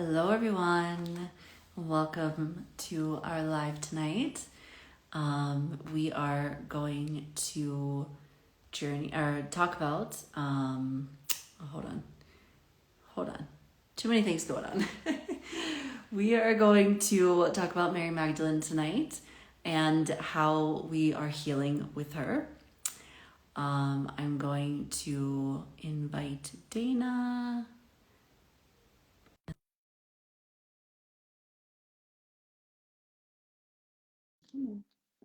Hello, everyone. Welcome to our live tonight. We are going to talk about. Hold on. Too many things going on. We are going to talk about Mary Magdalene tonight and how we are healing with her. I'm going to invite Dana.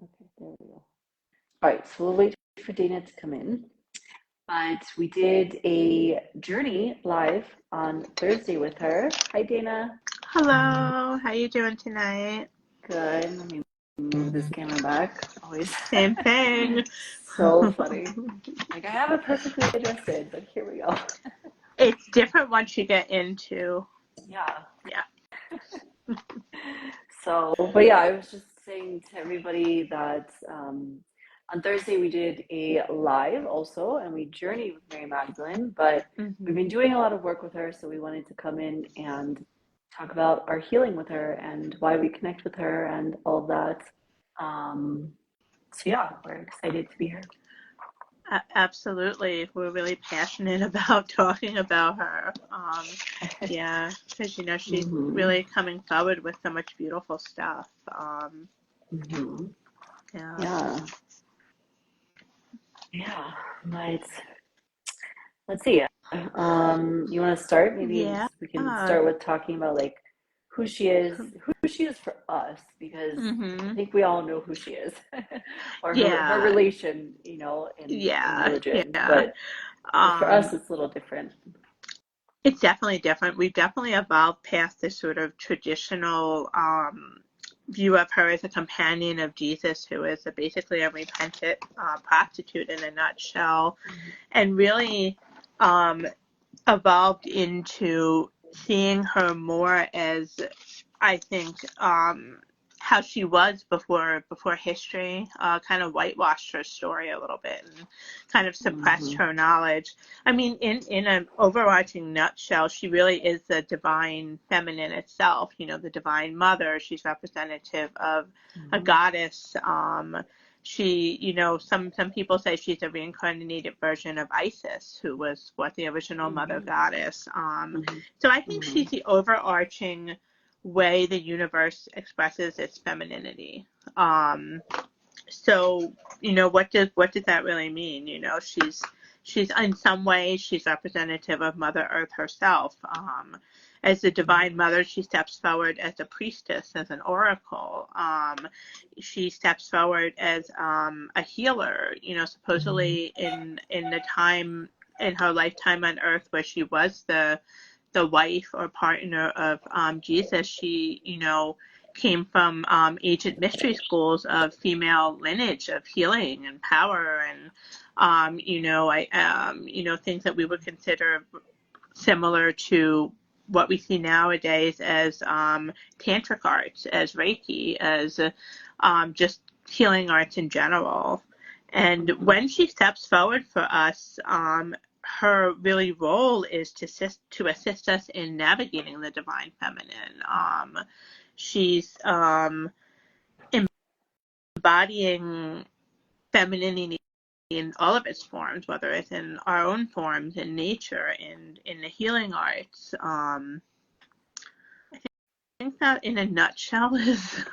Okay, there we go. All right, so we'll wait for Dana to come in. But we did a journey live on Thursday with her. Hi, Dana. Hello, how you doing tonight? Good. Let me move this camera back. Always. Same thing. So funny. Like I have it perfectly adjusted, but here we go. It's different once you get into, Yeah. yeah. But yeah, I was just saying to everybody that on Thursday we did a live also, and we journeyed with Mary Magdalene, but we've been doing a lot of work with her, so we wanted to come in and talk about our healing with her and why we connect with her and all of that. So yeah, we're excited to be here. Absolutely. We're really passionate about talking about her. Yeah, because, she's really coming forward with so much beautiful stuff. Yeah. Yeah. Let's see. You want to start? Maybe we can start with talking about like who she is for us, because I think we all know who she is, or her relation, in religion. But for us, it's a little different. It's definitely different. We've definitely evolved past this sort of traditional view of her as a companion of Jesus, who is basically a repentant prostitute in a nutshell, and really evolved into seeing her more as, I think, how she was before history kind of whitewashed her story a little bit and kind of suppressed her knowledge. I mean, in an overarching nutshell, she really is the divine feminine itself, the divine mother. She's representative of a goddess. She, some people say she's a reincarnated version of Isis, who was the original mother goddess. So I think she's the overarching way the universe expresses its femininity. So, what does that really mean? She's in some ways she's representative of Mother Earth herself. As the divine mother, she steps forward as a priestess, as an oracle. She steps forward as a healer. Supposedly in the time in her lifetime on Earth where she was the wife or partner of Jesus, she, came from ancient mystery schools of female lineage, of healing and power, and things that we would consider similar to what we see nowadays as tantric arts, as Reiki, as just healing arts in general. And when she steps forward for us, her really role is to assist us in navigating the divine feminine. She's embodying femininity in all of its forms, whether it's in our own forms, in nature, in the healing arts. I think that in a nutshell is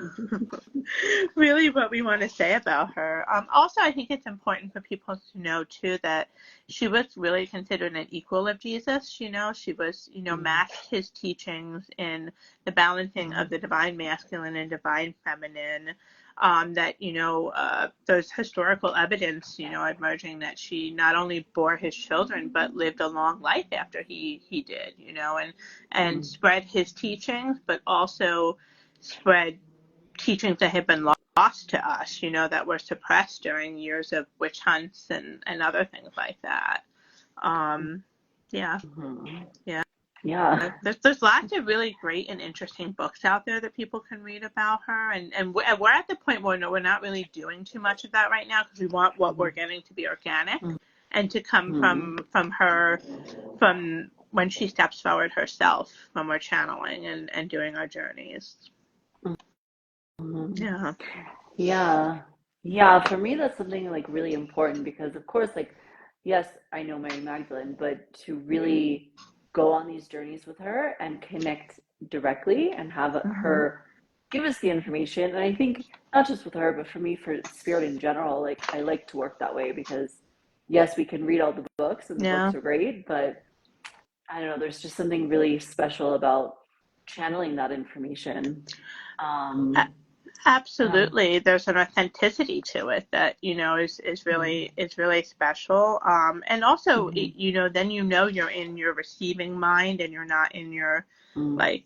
really what we want to say about her. Also, I think it's important for people to know too that she was really considered an equal of Jesus. She was, matched his teachings in the balancing of the divine masculine and divine feminine. That there's historical evidence emerging that she not only bore his children but lived a long life after he did, and spread his teachings, but also spread teachings that had been lost to us, that were suppressed during years of witch hunts and other things like that. Yeah. There's lots of really great and interesting books out there that people can read about her, and we're at the point where we're not really doing too much of that right now, because we want what we're getting to be organic and to come from her, from when she steps forward herself when we're channeling and doing our journeys. Mhm. Yeah. Yeah. Yeah, for me that's something like really important because of course like yes, I know Mary Magdalene, but to really go on these journeys with her and connect directly and have Mm-hmm. her give us the information. And I think not just with her, but for me for spirit in general, like I like to work that way because yes, we can read all the books and the Yeah. books are great, but I don't know, there's just something really special about channeling that information. A- Um, yeah. Absolutely. There's an authenticity to it that, is really special. And also, Mhm. then you're in your receiving mind and you're not in your, Mm. like,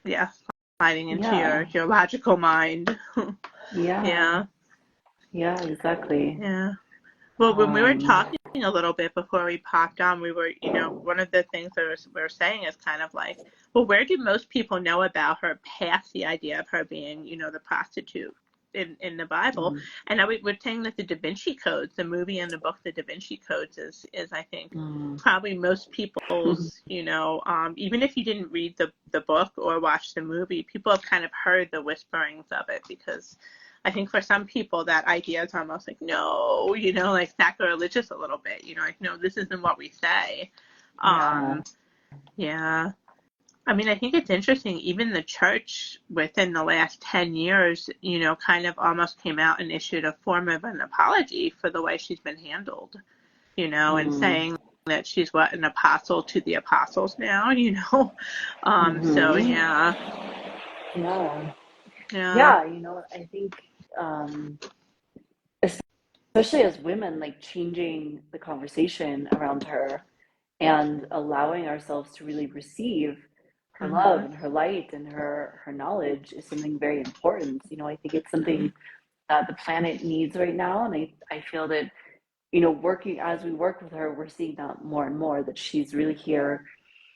yeah, sliding into Yeah, your logical mind. yeah, Yeah. yeah, exactly. Yeah. Well, when we were Um, talking a little bit before we popped on, we were, one of the things that we were saying is kind of like, well, where do most people know about her past the idea of her being, the prostitute in the Bible? mm, And we're saying that the Da Vinci Codes, the movie and the book, the Da Vinci Codes, is I think mm, probably most people's, even if you didn't read the book or watch the movie, people have kind of heard the whisperings of it because I think for some people that idea is almost like, no, like sacrilegious a little bit, like, no, this isn't what we say. yeah. Um, yeah. I mean, I think it's interesting, even the church within the last 10 years, kind of almost came out and issued a form of an apology for the way she's been handled, and Mm, saying that she's an apostle to the apostles now, So hmm. yeah, Yeah, yeah. yeah. I think, um, especially as women, like changing the conversation around her and allowing ourselves to really receive her love Mhm. and her light and her knowledge is something very important. I think it's Mhm. something that the planet needs right now, and I feel that working as we work with her, we're seeing that more and more that she's really here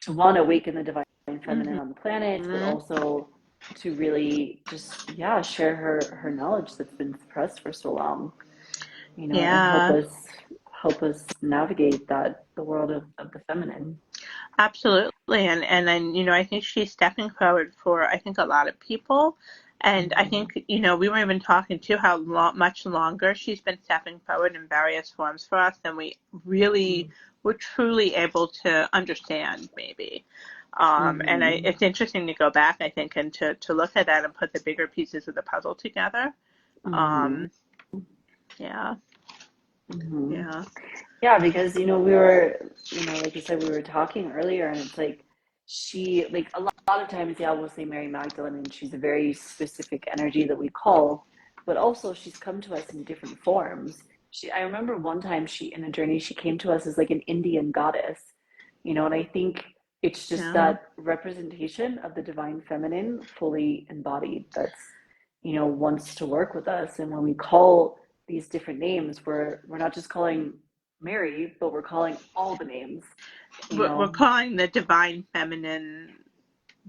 to want to awaken the divine feminine Mhm. on the planet, but also to really just share her knowledge that's been suppressed for so long, and Yeah. help us navigate the world of the feminine. Absolutely. And then, I think she's stepping forward for, I think, a lot of people. And I Mm-hmm. think, we were even talking too how much longer she's been stepping forward in various forms for us than we really were truly able to understand, maybe. And Mm-hmm. it's interesting to go back, I think, and to look at that and put the bigger pieces of the puzzle together. Mm-hmm. Um, yeah, Mm-hmm. yeah, Yeah, because we were, like you said, we were talking earlier, and it's like she, like a lot of times, yeah, we'll say Mary Magdalene, and she's a very specific energy that we call, but also she's come to us in different forms. I remember one time in a journey, she came to us as like an Indian goddess, and I think it's just yeah. that representation of the divine feminine fully embodied wants to work with us. And when we call these different names, we're not just calling Mary, but we're calling all the names, you We're know. calling the divine feminine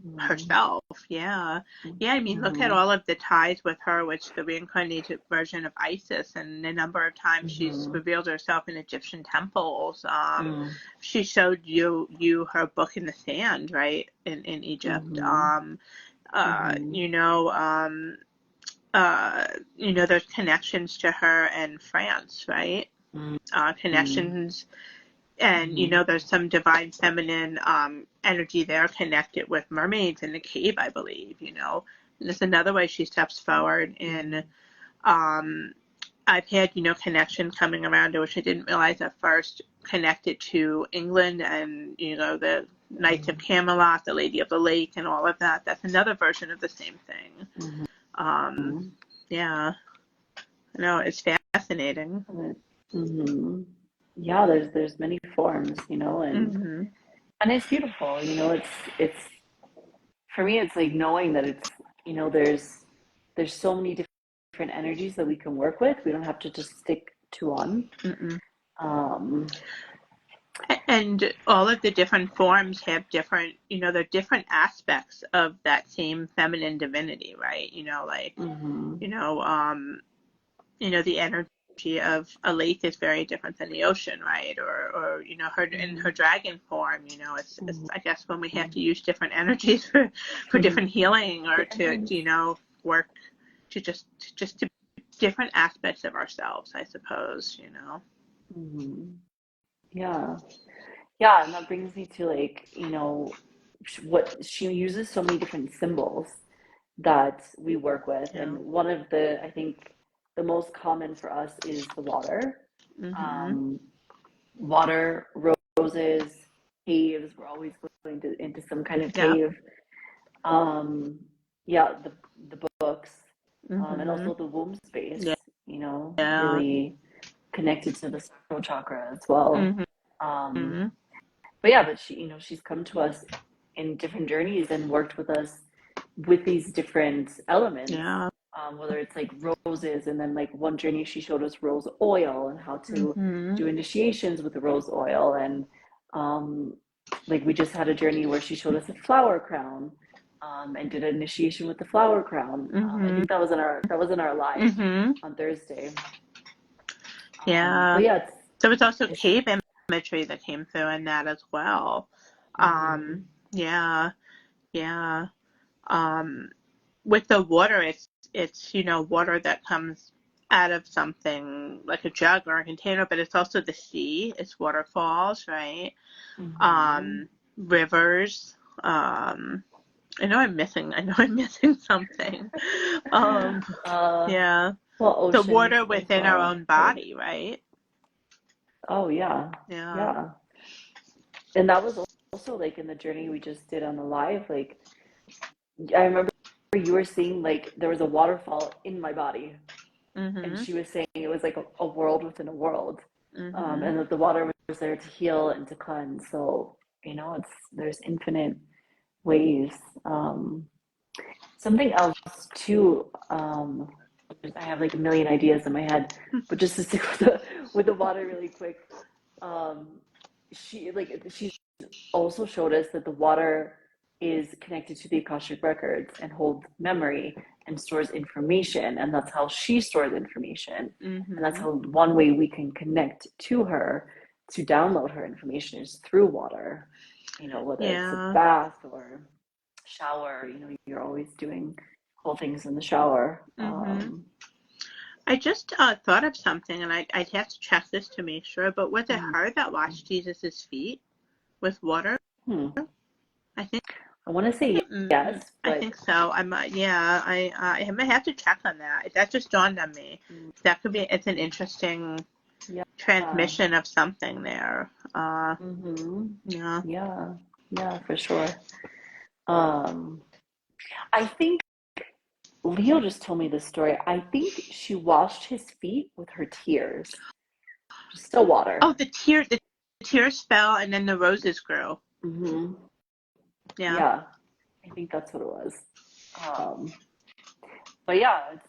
Mm-hmm. herself. Yeah. Yeah, I mean, look at Mm-hmm. all of the ties with her, which the reincarnated version of Isis, and the number of times she's Mm-hmm. revealed herself in Egyptian temples. Mm-hmm. She showed you her book in the sand, right, in Egypt. Mm-hmm. You know, there's connections to her in France, right? Connections, and Mm-hmm. there's some divine feminine energy there connected with mermaids in the cave, I believe. And there's another way she steps forward in. um I've had connection coming around to, which I didn't realize at first, connected to England and the Knights of Camelot, the Lady of the Lake, and all of that. That's another version of the same thing. um Mm-hmm. yeah, no, it's fascinating. Mm-hmm. Yeah, there's many forms, Hmm. and it's beautiful, it's for me, it's like knowing that there's so many different energies that we can work with. We don't have to just stick to one. Mm-mm. Um, And all of the different forms have different, they're different aspects of that same feminine divinity, right? Like, mhm, you know, um, the energy of a lake is very different than the ocean, right? Or her in her dragon form, it's I guess when we have to use different energies for different healing, or to work to just to different aspects of ourselves, I suppose. Yeah. Yeah, and that brings me to what she uses so many different symbols that we work with. Yeah. And one of I think the most common for us is the water. Um, Water, roses, caves. We're always going into some kind of Yeah. cave. Yeah, the books, and also the womb space, Yeah. really connected to the sacral chakra as well. Um, Mm-hmm. but yeah, but she's come to us in different journeys and worked with us with these different elements. Yeah. Whether it's like roses, and then like one journey she showed us rose oil and how to do initiations with the rose oil, and like we just had a journey where she showed us a flower crown, and did an initiation with the flower crown. I think that was in our live on Thursday. Yeah. But yeah, There was also cave imagery that came through in that as well. Yeah. Yeah. With the water, it's water that comes out of something like a jug or a container, but it's also the sea. It's waterfalls, right? Rivers. I know I'm missing something. Yeah. well, The oceans water as within our well, own body, right? Oh yeah, Yeah. yeah. And that was also like in the journey we just did on the live. Like I remember you were seeing like there was a waterfall in my body, and she was saying it was like a world within a world, and that the water was there to heal and to cleanse. So there's infinite ways. Something else too. I have like a million ideas in my head, but just to stick with the water really quick. Um, she's also showed us that the water is connected to the Akashic records and holds memory and stores information, and that's how she stores information, and that's how one way we can connect to her to download her information is through water. Whether it's a bath or shower, you're always doing cool things in the shower. I just thought of something, and I'd have to check this to make sure, but was it her that washed Jesus' feet with water? I think I want to say yes, but I think so. I might have to check on that. That just dawned on me. That could be. It's an interesting transmission of something there. Yeah. Yeah, for sure. I think Leo just told me this story. I think she washed his feet with her tears, just still water. Oh, the tears fell, and then the roses grew. Yeah, I think that's what it was. But yeah, it's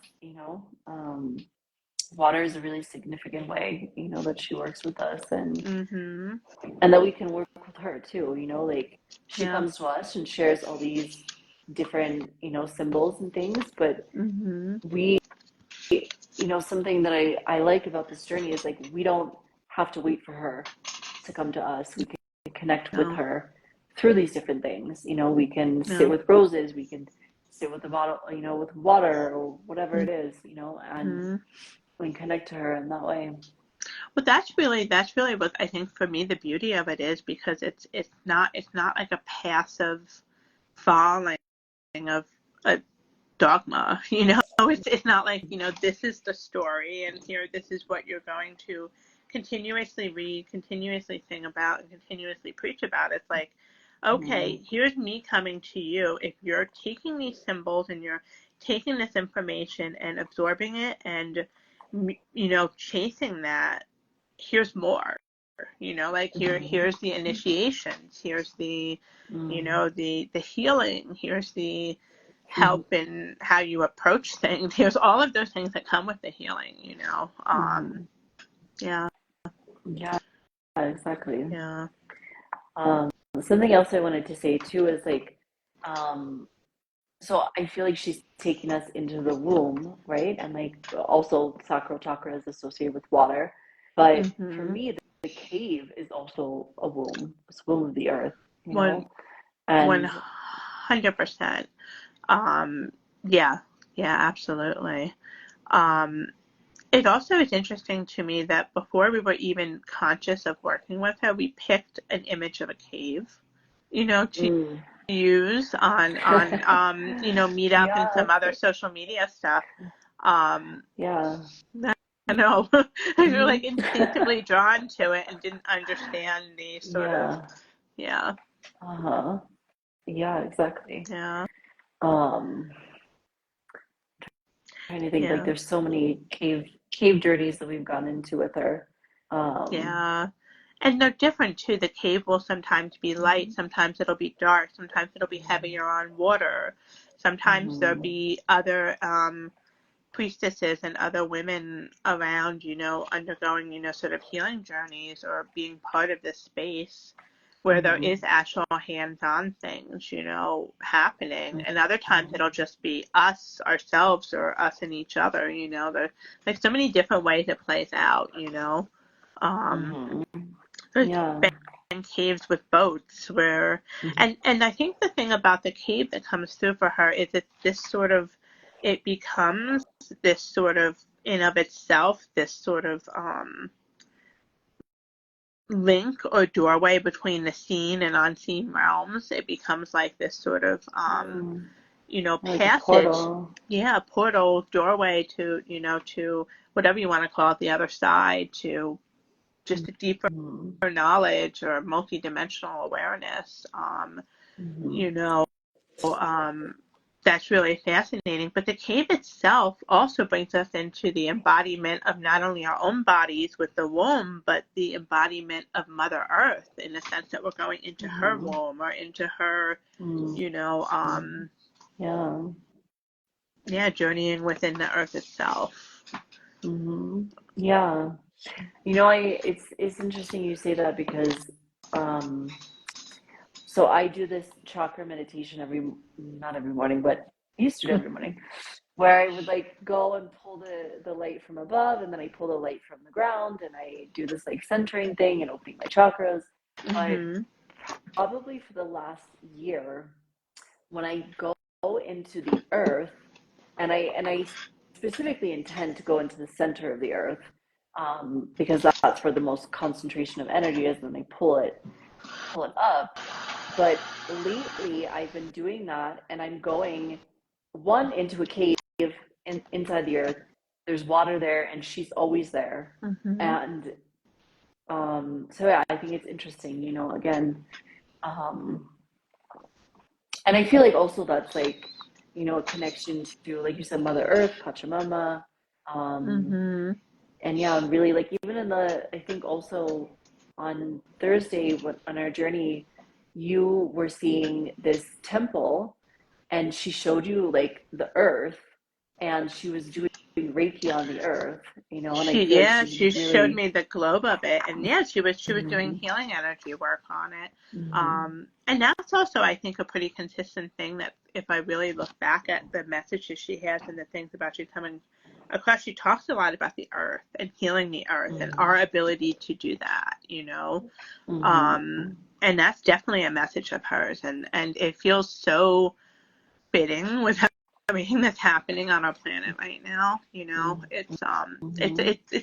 water is a really significant way that she works with us, and that we can work with her too. Like she comes to us and shares all these different symbols and things, but we something that I like about this journey is like we don't have to wait for her to come to us. We can connect with her through these different things. We can sit with roses, we can sit with the bottle, with water or whatever it is, and we can connect to her in that way. Well, that's really what I think for me the beauty of it is, because it's not like a passive following of a dogma. It's not like this is the story, and here this is what you're going to continuously read, continuously sing about, and continuously preach about. It's like, okay, here's me coming to you. If you're taking these symbols and you're taking this information and absorbing it and chasing that, here's more. Here's the initiations, here's the the healing, here's the help in how you approach things, here's all of those things that come with the healing. Yeah Exactly. Yeah. Something else I wanted to say too is like so I feel like she's taking us into the womb, right? And like also sacral chakra is associated with water. But for Mm-hmm. me, the cave is also a womb. It's womb of the earth, you One know? one And 100%. Um, yeah, yeah, absolutely. Um, it also is interesting to me that before we were even conscious of working with her, we picked an image of a cave, to mm, use on Meetup and yeah, some other social media stuff. Um, yeah. I know we were Hmm. like instinctively drawn to it and didn't understand the sort of, Yeah. yeah, Uh-huh. Yeah, exactly. yeah, Um, Trying to think like yeah, there's so many cave journeys that we've gone into with her. Um, yeah. And they're different too. The cave will sometimes be light, sometimes it'll be dark, sometimes it'll be heavier on water, sometimes there'll mhm, be other priestesses and other women around, undergoing, sort of healing journeys or being part of this space where there mhm, is actual hands-on things, happening. And other times mhm, it'll just be us, ourselves, or us and each other, There's like so many different ways it plays out. Um, mhm. there's Yeah. been caves with boats where, Mhm, and I think the thing about the cave that comes through for her is that it becomes this sort of in of itself, this sort of link or doorway between the seen and unseen realms. It becomes like this sort of mm. Like a passage, portal. yeah, portal, doorway to whatever you want to call it, the other side, to just a deeper Mhm, knowledge or multidimensional awareness. mhm, You know, um, that's really fascinating. But the cave itself also brings us into the embodiment of not only our own bodies with the womb, but the embodiment of Mother Earth in the sense that we're going into her mhm, womb or into her, mhm. you know, Yeah. yeah, journeying within the earth itself. Mhm. Yeah. It's interesting you say that because um so I do this chakra meditation not every morning, but I used to do every morning, where I would like go and pull the light from above, and then I pull the light from the ground, and I do this like centering thing and opening my chakras. But Mm-hmm. probably for the last year, when I go into the earth, and I specifically intend to go into the center of the earth, because that's where the most concentration of energy is, and then I pull it up. But lately, I've been doing that, and I'm going one into a cave inside the earth. There's water there, and she's always there. Mm-hmm. And so yeah, I think it's interesting. Again, um, and I feel like also that's like a connection to, like you said, Mother Earth, Pachamama, um, Mm-hmm. and yeah, really like even I think also on Thursday on our journey, you were seeing this temple, and she showed you like the earth, and she was doing Reiki on the earth, and I feel like she's She showed really. me the globe of it, and yeah, she was doing Mhm, healing energy work on it. mhm, And that's also, I think, a pretty consistent thing that if I really look back at the messages she has and the things about she coming across, she talks a lot about the earth and healing the earth and mhm, our ability to do that. mhm, And that's definitely a message of hers, and it feels so fitting with everything that's happening on our planet right now. It's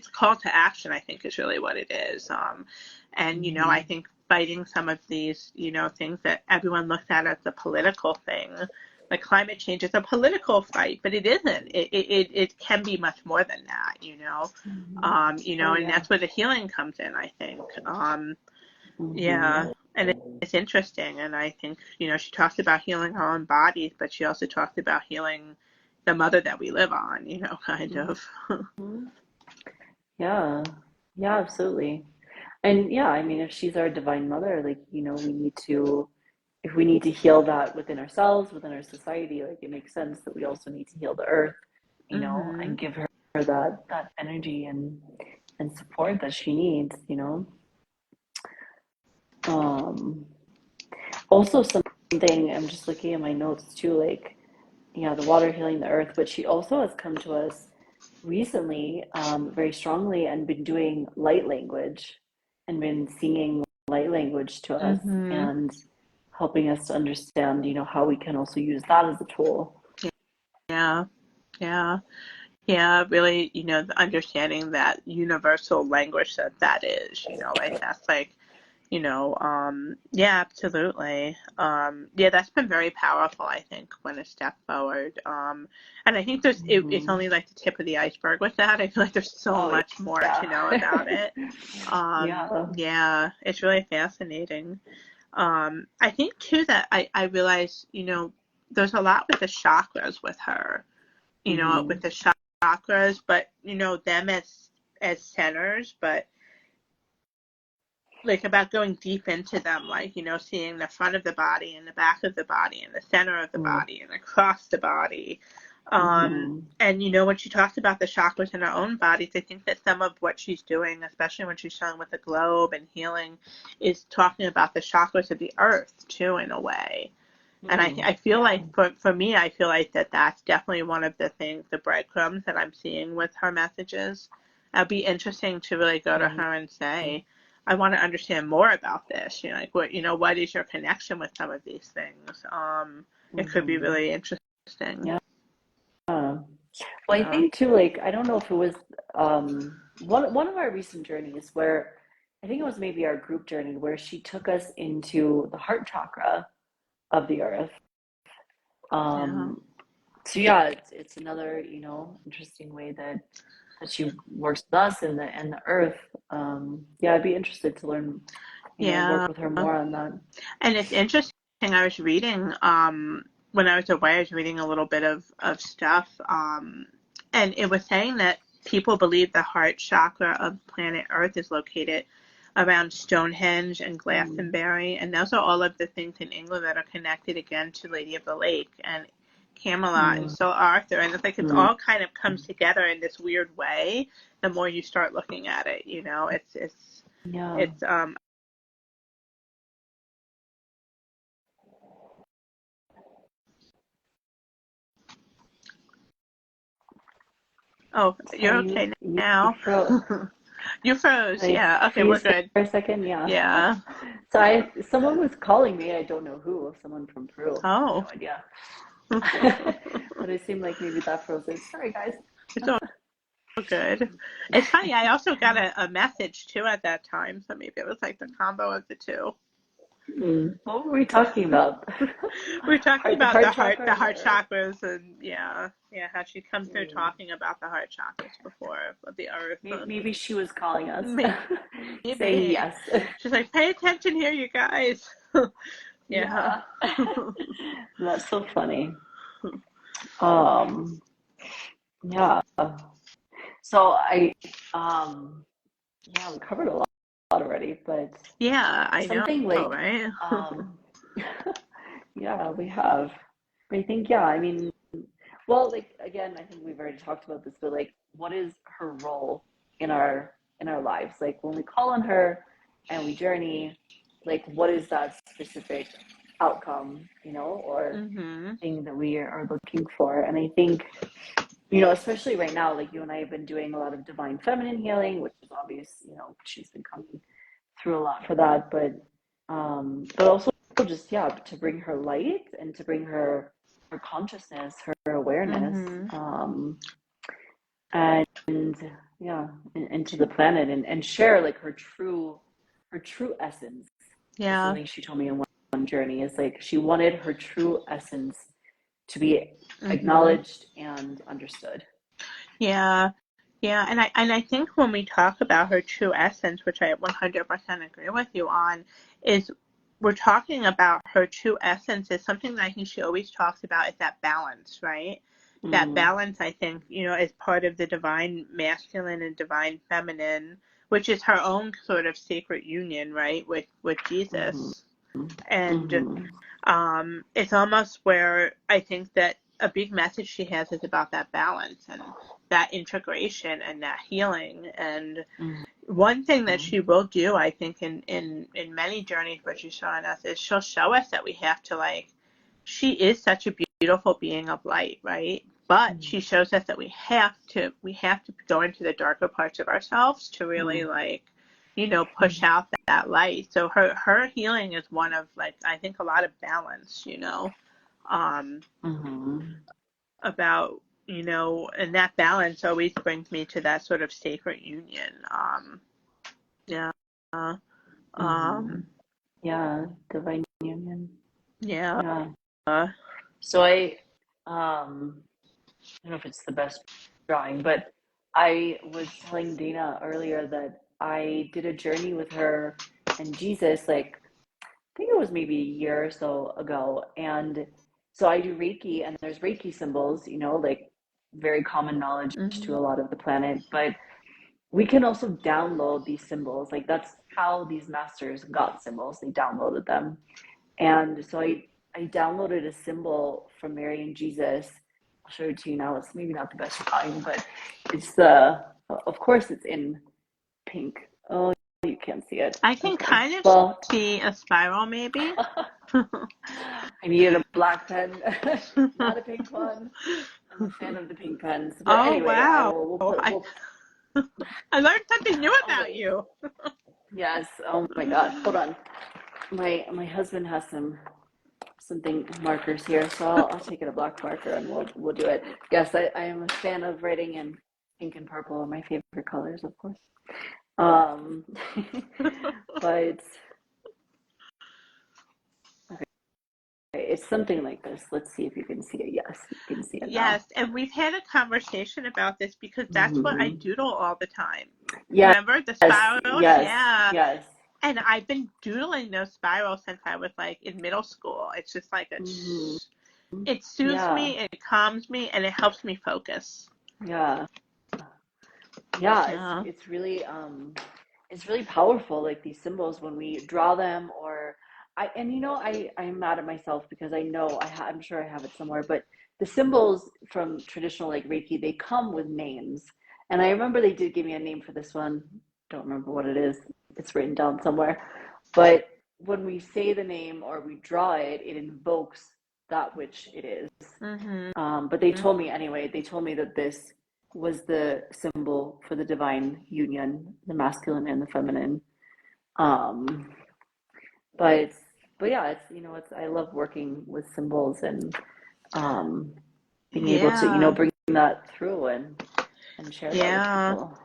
a call to action, I think, is really what it is. And I mhm, think fighting some of these things that everyone looks at as a political thing, like climate change is a political fight, but it isn't. It can be much more than that. mhm. Oh And yeah. that's where the healing comes in, I think. Mhm, Yeah, and it's interesting, and I think she talks about healing her own bodies, but she also talks about healing the mother that we live on, kind of. mhm. Yeah. Yeah, absolutely. And yeah, I mean, if she's our divine mother, like, if we need to heal that within ourselves, within our society, like it makes sense that we also need to heal the earth, Mhm. and give her that energy and support that she needs. Um, Also something I'm just looking at my notes too, like the water healing the earth, but she also has come to us recently, very strongly, and been doing light language and been singing light language to us Mm-hmm. and helping us to understand, how we can also use that as a tool. Yeah. Yeah. Yeah, really, the understanding that universal language that is, like that's like, yeah, absolutely. Yeah, that's been very powerful, I think, when a step forward. And I think it's Mm-hmm. only like the tip of the iceberg with that. I feel like there's so Oh, much more to know yeah. about it. Yeah. Yeah, it's really fascinating. I think too that I realized, there's a lot with the chakras with her, Mm-hmm. with the chakras, but them as centers, but like about going deep into them, like seeing the front of the body and the back of the body and the center of the body and across the body. Mm-hmm. And when she talks about the chakras in her own bodies, I think that some of what she's doing, especially when she's showing with the globe and healing, is talking about the chakras of the earth too, in a way. And I feel Yeah. like for me, I feel like that's definitely one of the things, the breadcrumbs that I'm seeing with her messages. It'd be interesting to really go to her and say, I want to understand more about this. Like what is your connection with some of these things? It could be Mm-hmm. really interesting. Yeah. Well, I Yeah. think too, like, I don't know if it was one of our recent journeys where I think it was maybe our group journey where she took us into the heart chakra of the earth. Yeah. Um, so yeah, it's another, interesting way that she works with us and the earth. Yeah, I'd be interested to learn, work Yeah. with her more on that. And it's interesting. I was reading, when I was away, I was reading a little bit of stuff, and it was saying that people believe the heart chakra of planet Earth is located around Stonehenge and Mm, Glastonbury, and those are all of the things in England that are connected again to Lady of the Lake and Camelot and mm, Sir Arthur, and it's like it's mm. all kind of comes together in this weird way. The more you start looking at it, Yeah. it's Oh, you're Sorry, okay you now. froze. You froze. I Yeah. Okay, we're freeze good. for a second. Yeah. Yeah. So someone was calling me. I don't know who. Someone from Peru. I have no Oh. idea. But it seemed like maybe that froze it. Sorry, guys. It's all good. It's funny. I also got a message too at that time, so maybe it was like the combo of the two. What were we talking about? We were talking about Heart chakra the and the heart earth. chakras, and yeah, how she come through Mm. talking about the heart chakras before of the earth. Maybe she was calling us, saying Maybe yes. she's like, pay attention here, you guys. Yeah. Yeah. That's so funny. Um, yeah. So um, yeah, we covered a lot already, but Yeah, I know, something like, right? um, yeah, we have. But I think, yeah, I mean, well, like again, I think we've already talked about this, but like, what is her role in our lives? Like when we call on her and we journey, like what is that specific outcome, or Mhm. thing that we are looking for? And I think, especially right now, like you and I have been doing a lot of divine feminine healing, which is obvious, she's been coming through a lot for that, but also just, yeah, to bring her light and to bring her consciousness, her awareness, Mhm. and yeah, into the planet, and share like her true essence. Is Yeah. something she told me in one journey, is like she wanted her true essence to be Mhm. acknowledged and understood. Yeah. Yeah, and I think when we talk about her true essence, which I 100% agree with you on, is we're talking about her true essence is something that I think she always talks about is that balance, right? That Mm, balance, I think, is part of the divine masculine and divine feminine, which is her own sort of sacred union, right, with mm-hmm, Jesus. And mm-hmm, it's almost where I think that a big message she has is about that balance and that integration and that healing. And one thing that she will do, I think, in many journeys where she's showing us is she'll show us that we have to, like, she is such a beautiful being of light, right? But Mm-hmm. she shows us that we have to go into the darker parts of ourselves to really like, push out that light. So her healing is one of like, I think a lot of balance, Mm-hmm. about, and that balance always brings me to that sort of sacred union. Yeah. Mm-hmm. Um, Yeah, divine union. yeah. Yeah. Uh, So I don't know if it's the best drawing, but I was telling Dana earlier that I did a journey with her and Jesus, like I think it was maybe a year or so ago. And so I do Reiki, and there's Reiki symbols, like very common knowledge to mm-hmm. a lot of the planet. But we can also download these symbols. Like that's how these masters got symbols. They downloaded them. And so I downloaded a symbol from Mary and Jesus. I'll show it to you now. It's maybe not the best drawing, but it's of course, it's in pink. Oh, you can't see it. I can Okay. kind of Well, see a spiral, maybe. I needed a black pen, not a pink one. I'm a fan of the pink pens. But Oh, anyway, I wow. will, we'll, I learned something new oh, about wait. you. Yes. Oh my God. Hold on. My husband has something markers here, so I'll take it a black marker and we'll do it. Yes, I am a fan of writing in pink and purple are my favorite colors, of course. Um, but okay, it's something like this. Let's see if you can see it. Yes, you can see it Yes, now. and we've had a conversation about this because that's what I Mm-hmm. doodle all the time. Yes, Remember the spirals? yes, Yeah. yes. And I've been doodling those spirals since I was like in middle school. It's just like Mm-hmm. it soothes Yeah, me, it calms me, and it helps me focus. yeah, yeah. Yeah. It's really powerful. Like these symbols when we draw them, or I'm mad at myself because I know I'm sure I have it somewhere, but the symbols from traditional like Reiki, they come with names, and I remember they did give me a name for this one. Don't remember what it is. It's written down somewhere, but when we say the name or we draw it, it invokes that which it is. Mhm. But they told me anyway, they told me that this was the symbol for the divine union, the masculine and the feminine. Um, but but yeah, I love working with symbols and um, being able to Yeah. bring that through and share that with Yeah. people.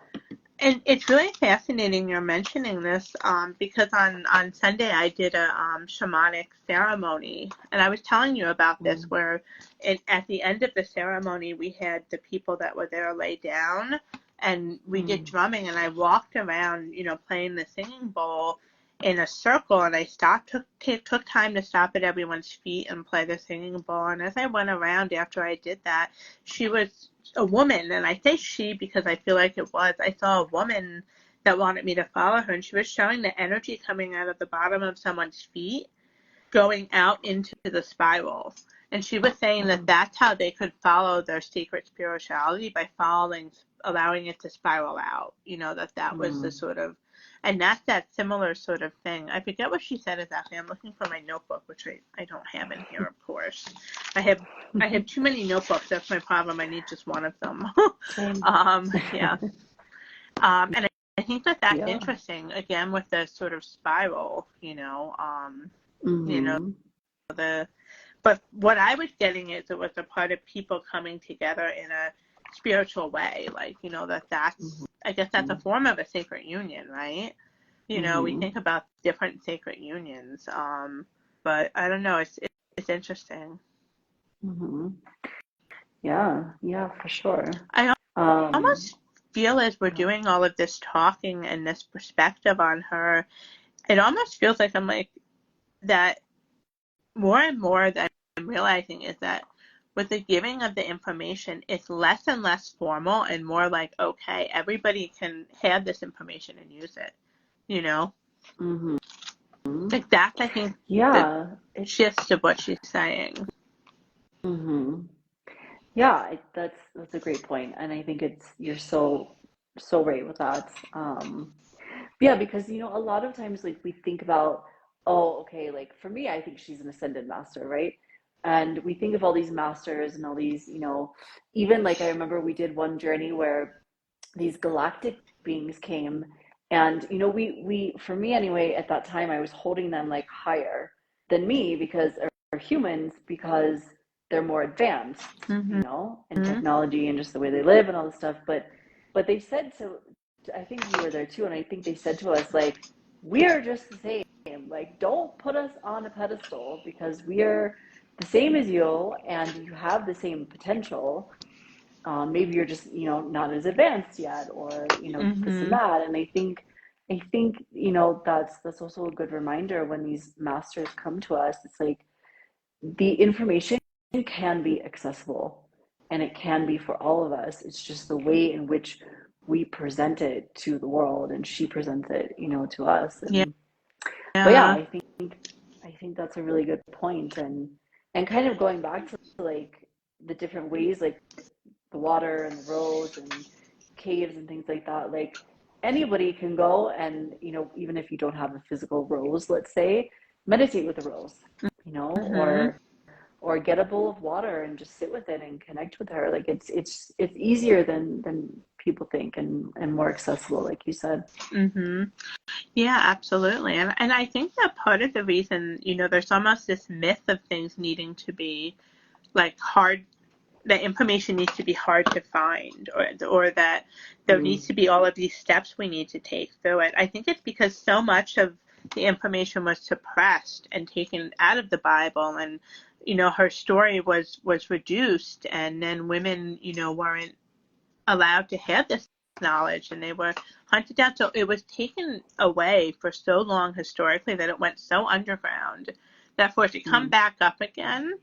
And it's really fascinating you're mentioning this, because on Sunday I did a shamanic ceremony, and I was telling you about this Mm, where at the end of the ceremony we had the people that were there lay down, and we did mm, drumming, and I walked around, playing the singing bowl in a circle, and I took time to stop at everyone's feet and play the singing bowl, and as I went around after I did that, she was a woman, and I say she because I feel like I saw a woman that wanted me to follow her, and she was showing the energy coming out of the bottom of someone's feet going out into the spiral. And she was saying that mm, that's how they could follow their secret spirituality, by allowing it to spiral out. That was the mm. sort of, and that's that similar sort of thing. I forget what she said exactly. I'm looking for my notebook, which I don't have in here, of course. I have I have too many notebooks. That's my problem. I need just one of them. Same. Yeah. And I think that that's Yeah. interesting. Again, with the sort of spiral. You know Hmm. the But what I was getting is it was a part of people coming together in a spiritual way, like that's, I guess that's a form of a sacred union, right? We Hmm. think about different sacred unions, but I don't know, it's interesting. Hmm. Yeah. Yeah, for sure. I Um, almost feel as we're yeah. doing all of this talking and this perspective on her, it almost feels like I'm like that. More and more that I'm realizing is that with the giving of the information, it's less and less formal and more like, okay, everybody can have this information and use it, you know? Hmm. Like that's, I think, the Yeah. gist of what she's saying. Hmm. Yeah, that's a great point, and I think you're so right with that. Yeah, because a lot of times like we think about, oh, okay, like for me, I think she's an ascended master, right? And we think of all these masters and all these, even like I remember we did one journey where these galactic beings came, and we for me anyway at that time I was holding them like higher than me because are humans, because they're more advanced, Mm-hmm. in technology and just the way they live and all this stuff. But they said to, I think you were there too, and I think they said to us like, we are just the same. Like, don't put us on a pedestal because we are the same as you and you have the same potential. Maybe you're just not as advanced yet, or this and Mm-hmm. that. And I think that's also a good reminder when these masters come to us. It's like the information can be accessible and it can be for all of us. It's just the way in which we present it to the world, and she presents it to us. Yeah. And but yeah, Yeah. I think that's a really good point. And kind of going back to like the different ways, like the water and the rose and caves and things like that. Like anybody can go and, even if you don't have a physical rose, let's say, meditate with a rose, Mm-hmm. or get a bowl of water and just sit with it and connect with her. Like it's easier than people think, and more accessible, like you said. Mm-hmm. Yeah, absolutely. And I think that part of the reason, there's almost this myth of things needing to be like hard, that information needs to be hard to find, or that there Mm, needs to be all of these steps we need to take through it. I think it's because so much of the information was suppressed and taken out of the Bible, and her story was reduced, and then women weren't allowed to have this knowledge, and they were hunted down. So it was taken away for so long historically that it went so underground that for it to come mm, back up again,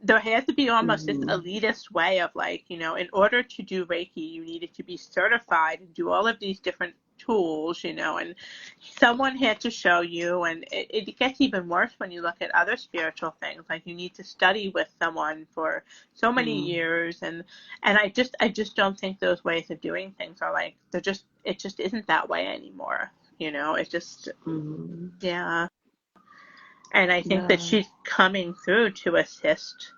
there had to be almost this mm, elitist way of like, in order to do Reiki, you needed to be certified and do all of these different tools, and someone had to show you. And it gets even worse when you look at other spiritual things. Like you need to study with someone for so many mm, years. And I just don't think those ways of doing things are like, it just isn't that way anymore. It just, mm. yeah. And I think that Yeah. she's coming through to assist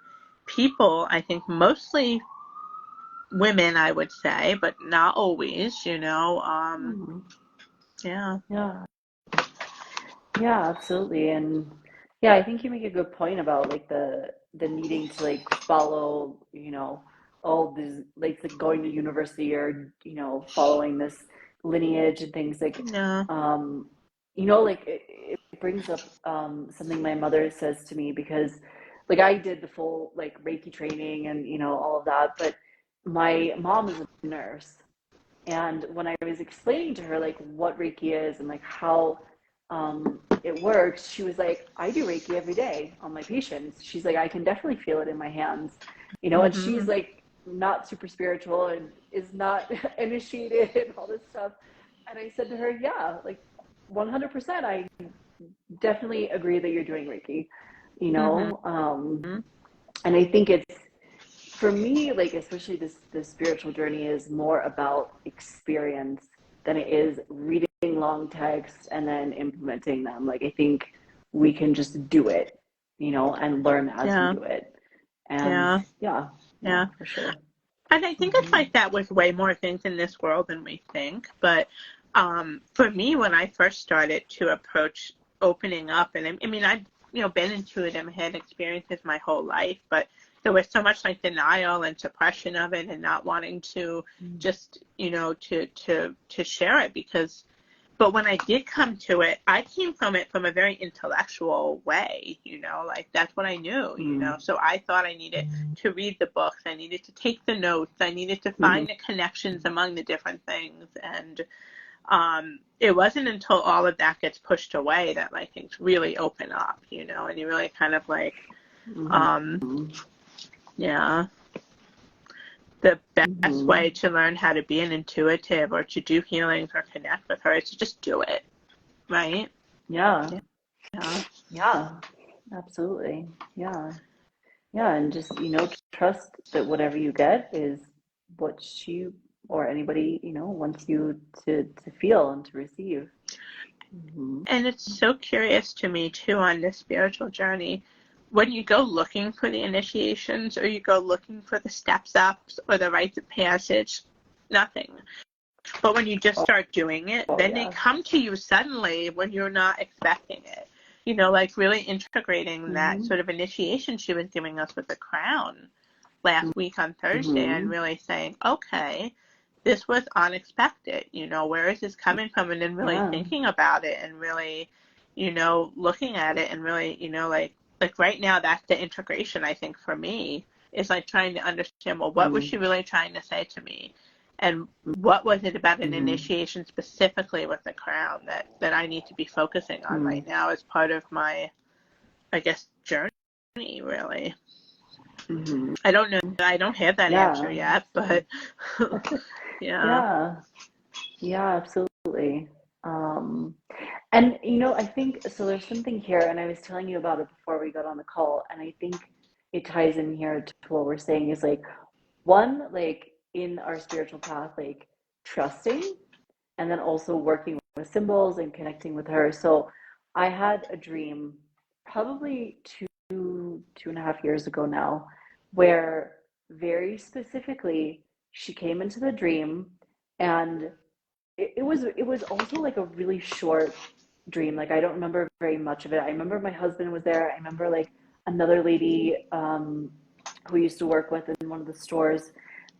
people, I think mostly women, I would say, but not always. Mm. Yeah. Yeah. Yeah, absolutely. And yeah, I think you make a good point about like the needing to like follow, all these like going to university, or, following this lineage and things like Yeah. um like it brings up something my mother says to me, because like I did the full like Reiki training and all of that, but my mom is a nurse. And when I was explaining to her like what Reiki is and like how it works, she was like, I do Reiki every day on my patients. She's like, I can definitely feel it in my hands, and she's Mhm. like not super spiritual and is not initiated and all this stuff. And I said to her, yeah, like 100%, I definitely agree that you're doing Reiki, you Mhm. know? And I think it's, for me, like especially this spiritual journey is more about experience than it is reading long texts and then implementing them. Like I think we can just do it, and learn as we Yeah. do it. And Yeah. yeah, yeah, Yeah. for sure. And I think it's Hmm. like that with way more things in this world than we think. But for me, when I first started to approach opening up, and I mean, I've been intuitive and had experiences my whole life, but there was so much like denial and suppression of it, and not wanting to just to share it because. But when I did come to it, I came from it from a very intellectual way, like that's what I knew. Mm. So I thought I needed to read the books, I needed to take the notes, I needed to Hmm. find the connections among the different things. And it wasn't until all of that gets pushed away that like things really open up, and you really kind of like, Hmm. um, yeah, the best Hmm. way to learn how to be an intuitive or to do healings or connect with her is to just do it, right? Yeah, Yeah. yeah, absolutely. Yeah. Yeah, and just, trust that whatever you get is what she or anybody, wants you to feel and to receive. Hmm. And it's so curious to me too on this spiritual journey. when you go looking for the initiations, or you go looking for the steps ups or the rites of passage, nothing. But when you just start doing it, then they come to you suddenly when you're not expecting it. Like really integrating that sort of initiation she was giving us with the crown last week on Thursday, and really saying, okay, this was unexpected. Where is this coming from? And then really thinking about it, and really, looking at it, and really, like right now, that's the integration, I think, for me, is like trying to understand, well, what was she really trying to say to me? And what was it about an initiation specifically with the crown that I need to be focusing on right now as part of my, I guess, journey, really? I don't know. I don't have that answer yet, but yeah, absolutely. And I think so. There's something here, and I was telling you about it before we got on the call, and I think it ties in here to what we're saying is like one, like in our spiritual path, like trusting, and then also working with symbols and connecting with her. So I had a dream probably 2.5 years ago now, where very specifically she came into the dream, and it was also like a really short dream. Like I don't remember very much of it. I remember my husband was there. I remember like another lady who I used to work with in one of the stores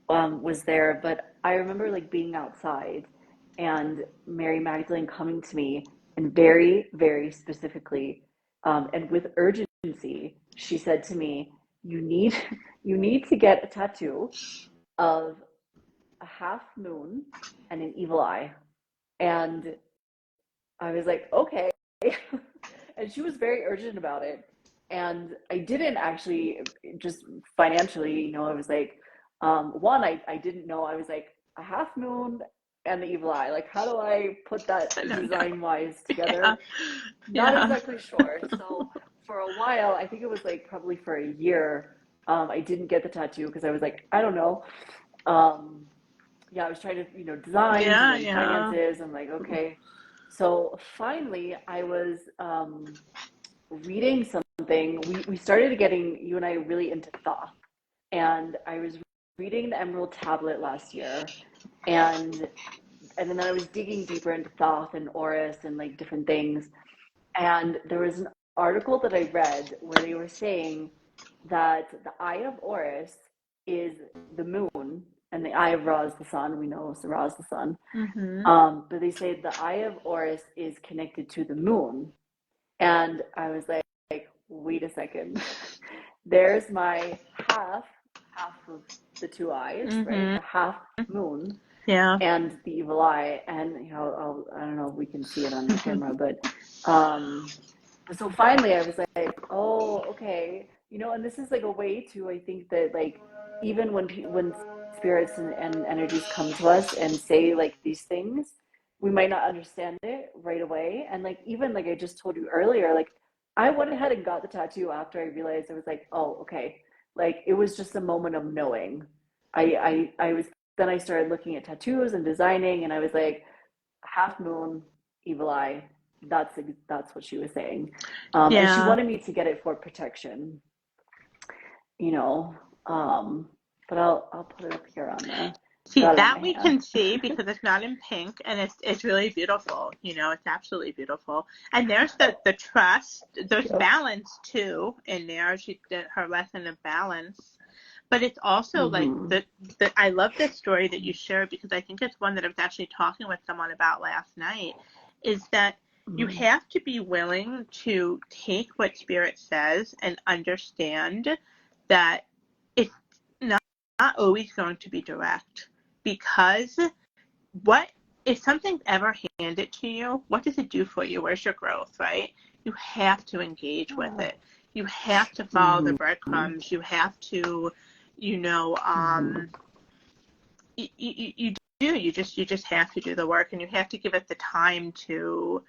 was there, but I remember like being outside and Mary Magdalene coming to me and very, very specifically and with urgency, she said to me, "You need you need to get a tattoo of a half moon and an evil eye." And I was like, "Okay." And she was very urgent about it. And I didn't actually, just financially, I was like, one, I didn't know. I was like, a half moon and the evil eye. Like, how do I put that design wise together? Not exactly sure. So for a while, I think it was like probably for a year, I didn't get the tattoo because I was like, I don't know. Yeah, I was trying to, designs and then finances. I'm like, okay. So finally, I was reading something. We started getting, you and I, really into Thoth. And I was reading the Emerald Tablet last year. And then I was digging deeper into Thoth and Horus and like different things. And there was an article that I read where they were saying that the eye of Horus is the moon, and the eye of Ra is the sun. We know Ra is the sun. But they say the eye of Horus is connected to the moon. And I was like, wait a second. There's my half of the two eyes, right? The half moon and the evil eye. And, I don't know if we can see it on the camera, but so finally I was like, oh, okay. And this is like a way to, I think that like, even when spirits and energies come to us and say like these things, we might not understand it right away. And like, even like I just told you earlier, like I went ahead and got the tattoo after I realized. I was like, oh, okay. Like it was just a moment of knowing. I was, then I started looking at tattoos and designing, and I was like, half moon, evil eye. That's what she was saying. And she wanted me to get it for protection, you know. But I'll put it up here on the. See, that we can see because it's not in pink, and it's really beautiful. It's absolutely beautiful. And there's the trust. There's balance too in there. She did her lesson of balance. But it's also like I love this story that you shared, because I think it's one that I was actually talking with someone about last night, is that you have to be willing to take what Spirit says and understand that it's not always going to be direct. Because what if something's ever handed to you, what does it do for you? Where's your growth, right? You have to engage with it. You have to follow the breadcrumbs. You have to, you do. You just have to do the work, and you have to give it the time to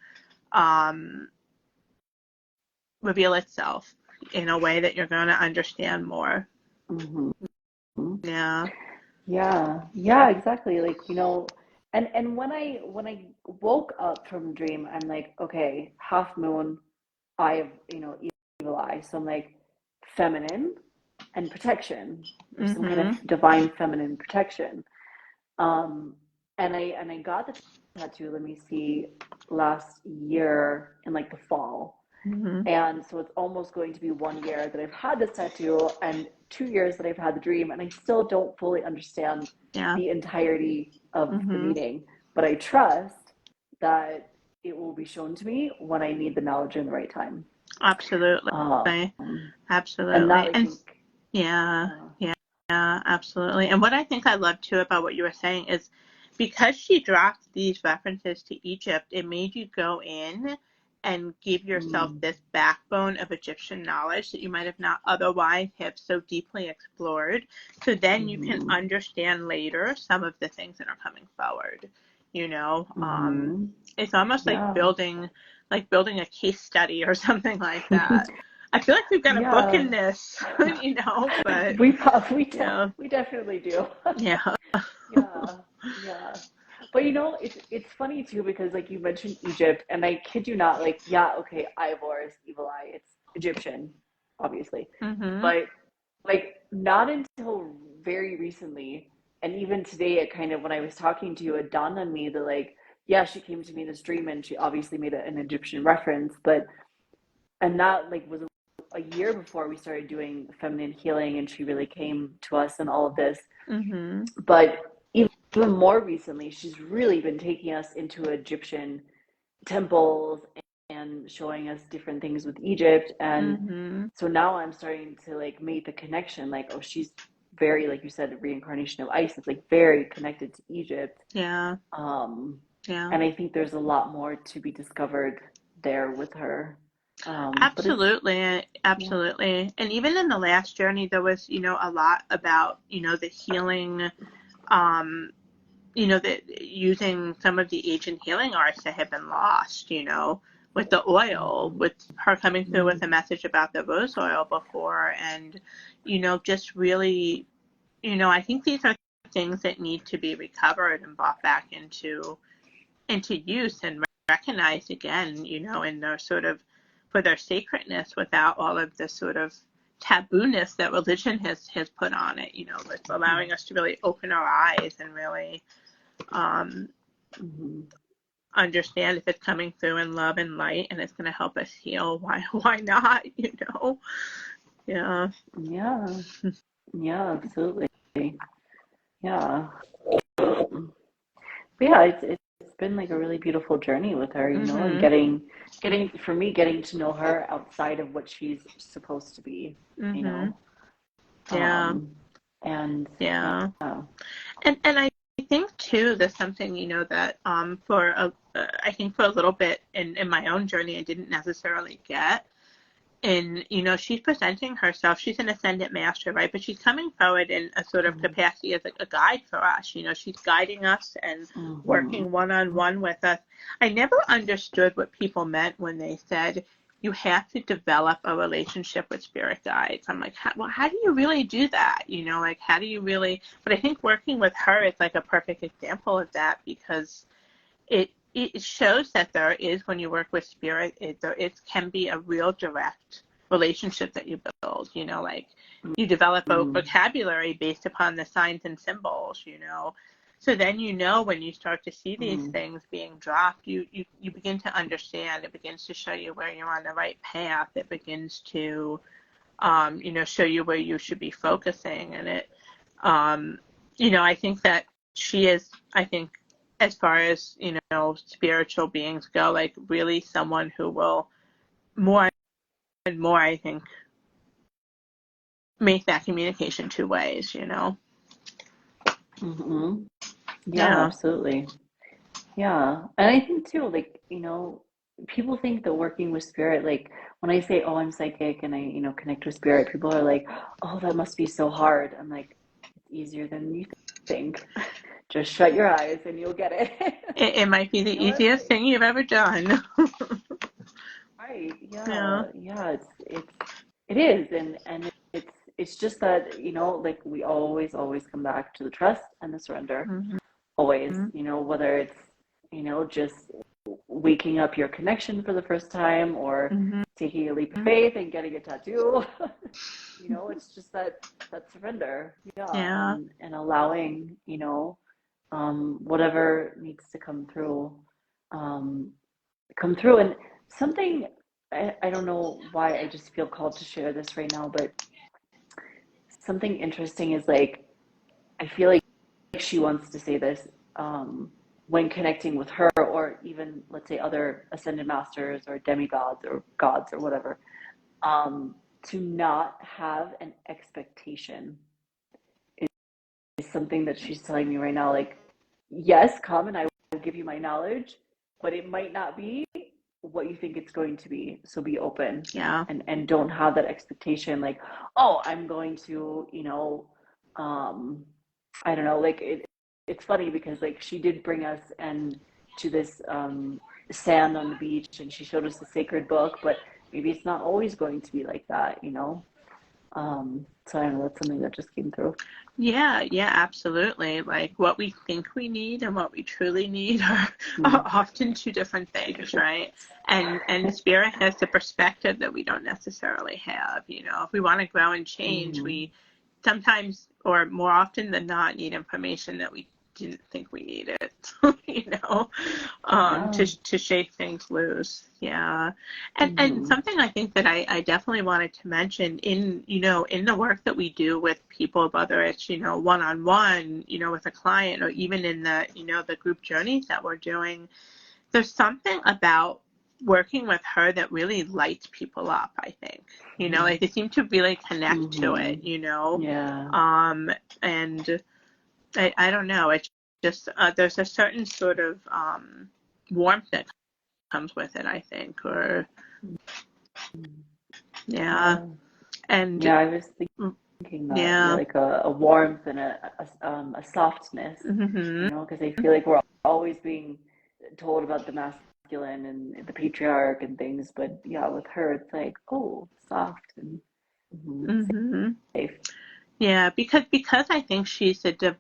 reveal itself in a way that you're going to understand more. Yeah, exactly. Like, and when I woke up from the dream, I'm like, okay, half moon, eye of, evil eye. So I'm like, feminine and protection, or some kind Mm-hmm. of divine feminine protection. Um, and I got the tattoo, let me see, last year in like the fall. Mm-hmm. And so it's almost going to be 1 year that I've had this tattoo and 2 years that I've had the dream. And I still don't fully understand Yeah. the entirety of the Mm-hmm. meaning. But I trust that it will be shown to me when I need the knowledge in the right time. Absolutely. Um, and that Absolutely. I And think, yeah, uh, yeah, yeah, absolutely. And what I think I love too about what you were saying is because she dropped these references to Egypt, it made you go in and give yourself mm, this backbone of Egyptian knowledge that you might have not otherwise have so deeply explored. So then you can mm-hmm, understand later some of the things that are coming forward. You know, mm-hmm, it's almost yeah. like building a case study or something like that. I feel like we've got a book Yeah, in this, you know, but yeah, we definitely do. yeah. Yeah, yeah. But it's funny too because like you mentioned Egypt, and I kid you not, like yeah, okay, Ivor is evil eye. It's Egyptian, obviously, Mhm. but like not until very recently, and even today, it kind of when I was talking to you, it dawned on me that like yeah, she came to me in this dream, and she obviously made an Egyptian reference, but and that like was a year before we started doing feminine healing, and she really came to us and all of this. Mhm. But even more recently, she's really been taking us into Egyptian temples and showing us different things with Egypt. And Mhm. so now I'm starting to like make the connection, like, oh, she's very, like you said, reincarnation of Isis, like very connected to Egypt. Yeah. Um, Yeah. and I think there's a lot more to be discovered there with her. But it's, Absolutely. yeah. Absolutely. And even in the last journey there was, a lot about, the healing um that using some of the ancient healing arts that had been lost, with the oil, Mm-hmm. with her coming through with a Mm-hmm. message about the rose oil before, and, just really, I think these are things that need to be recovered and brought back into use and recognized again, in their sort of, for their sacredness without all of the sort of tabooness that religion has put on it, with allowing us to really open our eyes and really um, Mm-hmm. understand if it's coming through in love and light and it's going to help us heal. Why not? Yeah. Yeah. Yeah, absolutely. Yeah. But yeah, it's been like a really beautiful journey with her, and Mhm. getting for me getting to know her outside of what she's supposed to be, you Mhm. know. Yeah. Um and Yeah. yeah. And I think too there's something that I think for a little bit in my own journey I didn't necessarily get. And she's presenting herself, she's an ascendant master, right, but she's coming forward in a sort of capacity as a guide for us. She's guiding us and Mm-hmm. working one-on-one with us. I never understood what people meant when they said you have to develop a relationship with spirit guides. I'm like, how do you really do that? Like, how do you really, but I think working with her is like a perfect example of that, because it shows that there is, when you work with spirit, it can be a real direct relationship that you build, like you develop a Mm-hmm. vocabulary based upon the signs and symbols, so then when you start to see these Mm-hmm. things being dropped, you begin to understand. It begins to show you where you're on the right path. It begins to show you where you should be focusing. And um, I think that she is, I think, as far as, spiritual beings go, like really someone who will more and more, I think, make that communication two ways. Mm-hmm. Yeah, Yeah. absolutely. Yeah. And I think too, like, people think that working with spirit, like when I say, oh, I'm psychic and I, connect with spirit, people are like, oh, that must be so hard. I'm like, it's easier than you think. Just shut your eyes and you'll get it. It might be the It's easiest like, thing you've ever done. right. Yeah. Yeah. Yeah. It is. And it's just that, like we always come back to the trust and the surrender. Mm-hmm. Always, whether it's, just waking up your connection for the first time or Mm-hmm. taking a leap of faith and getting a tattoo. it's just that surrender. Yeah. Yeah. And allowing, whatever needs to um, come through. And something, I don't know why I just feel called to share this right now, but something interesting is like, I feel like she wants to say this when connecting with her, or even, let's say, other ascended masters or demigods or gods or whatever, to not have an expectation is something that she's telling me right now. Like, yes, come and I will give you my knowledge, but it might not be what you think it's going to be. So be open, Yeah. and don't have that expectation like, oh, I'm going to, I don't know, like it's funny because like she did bring us and to this sand on the beach, and she showed us the sacred book, but maybe it's not always going to be like that. So I don't know, that's something that just came through. Yeah, yeah, absolutely. Like what we think we need and what we truly need are Mm. often two different things, right? And spirit has the perspective that we don't necessarily have. If we want to grow and change, Mm-hmm. we sometimes, or more often than not, need information that we didn't think we needed, Yeah. to shake things loose. Yeah. And Mm-hmm. something I think that I definitely wanted to mention in the work that we do with people, whether it's, one-on-one, with a client, or even in the group journeys that we're doing, there's something about working with her that really lights people up, I think. Like they seem to really connect to it, Mm-hmm. Yeah. and I don't know, it's just, there's a certain sort of warmth that comes with it, I think, or yeah. Yeah. And Yeah, I was thinking that, yeah, yeah. like a warmth and a softness, Mhm. because I feel like we're always being told about the masculine and the patriarch and things, but yeah, with her, it's like, oh, soft and Mhm. safe. Yeah, because I think she's the